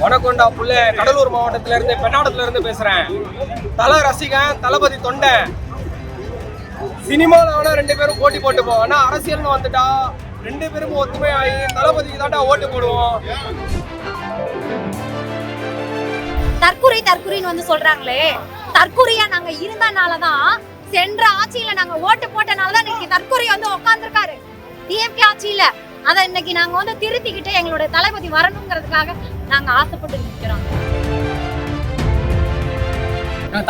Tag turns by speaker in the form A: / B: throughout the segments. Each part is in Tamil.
A: வணக்கம்டா புள்ள. கடலூர் மாவட்டத்துல இருந்து பெண்ணாடத்துல இருந்து பேசுறேன். தல ரசிகன், தளபதி தொண்டை. சினிமாவில் வேணா ரெண்டு பேரும் போட்டி போட்டுப்போம், ஆனா அரசியல்னு வந்துட்டா ரெண்டு பேரும் ஒத்துமை ஆகி தளபதிக்கு தாண்டா ஓட்டு போடுவோம்.
B: தற்குறின்னு வந்து சொல்றாங்களே, தற்குறியா நாங்க இருந்தனாலதான் சென்ற ஆட்சியில நாங்க ஓட்டு போட்டனாலதான் இன்னைக்கு தற்குறி வந்து உட்கார்ந்துருக்காரு டிஎம்கே ஆட்சியில. அதை இன்னைக்கு நாங்க வந்து திருத்திக்கிட்டு எங்களுடைய தளபதி வரணுங்கிறதுக்காக நாங்க ஆசைப்பட்டு நிற்கிறோம்.
C: எங்க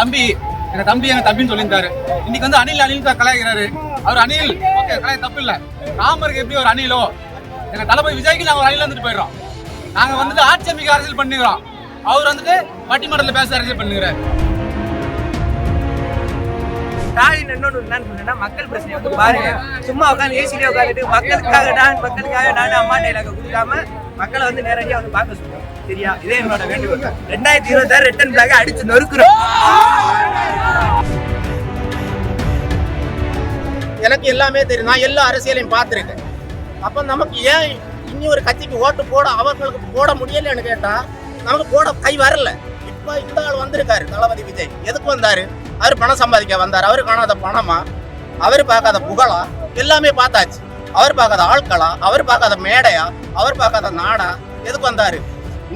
C: தம்பின்னு சொல்லியிருந்தாரு. இன்னைக்கு வந்து அனில் தான் கலாய்க்கிறாரு. அவர் அனில் ஓகே, கலாய தப்பு இல்ல. ராமருக்கு எப்படி ஒரு அனிலோ, எங்க தளபதி விஜய்க்கு நாங்க ஒரு அணில வந்துட்டு போயிடுறோம். நாங்க வந்துட்டு ஆட்சி அமைக்க அரசியல் பண்ணுகிறோம். அவர் வந்துட்டு பட்டிமன்றத்தில் பேச அரசியல் பண்ணுகிறார்.
D: ஸ்டாலின் என்னன்னு சொன்னா, மக்கள் பிரச்சனை வந்து பாருங்க. சும்மா உட்காந்து ஏசிலே உட்காந்துட்டு மக்களுக்காக நான் அம்மா டைலாக கொடுக்காம மக்களை வந்து நேரடியா வந்து பார்க்க சொல்றோம். சரியா? இதே என்னோட வேண்டுகோள். 2026 ரிட்டர்ன் பிளாக அடிச்சு நொறுக்குறோம்.
E: எனக்கு எல்லாமே தெரியும். நான் எல்லா அரசியலையும் பார்த்துருக்கேன். அப்போ நமக்கு ஏன் இனி ஒரு கட்சிக்கு ஓட்டு போட அவர்களுக்கு போட முடியலன்னு கேட்டா நமக்கு போட கை வரல. இப்போ இந்த ஆள் வந்திருக்காரு தளபதி விஜய். எதுக்கு வந்தாரு? அவர் பணம் சம்பாதிக்க வந்தார். அவர் காணாத பணமா, அவர் பார்க்காத புகழா, எல்லாமே பார்த்தாச்சு. அவர் பார்க்காத ஆட்களா, அவர் பார்க்காத மேடையா, அவர் பார்க்காத நாடா, எதுக்கு வந்தாரு?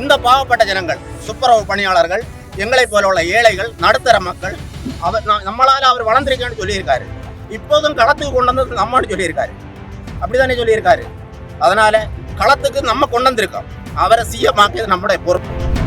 E: இந்த பாவப்பட்ட ஜனங்கள், துப்புரவு பணியாளர்கள், எங்களை போல உள்ள ஏழைகள், நடுத்தர மக்கள், நம்மளால அவர் வளர்ந்திருக்கேன்னு சொல்லியிருக்காரு. இப்போதும் களத்துக்கு கொண்டு வந்து நம்மன்னு சொல்லியிருக்காரு. அப்படித்தானே சொல்லியிருக்காரு. அதனால களத்துக்கு நம்ம கொண்டு வந்திருக்கோம். அவரை சிஎம் ஆக்கியது நம்முடைய பொறுப்பு.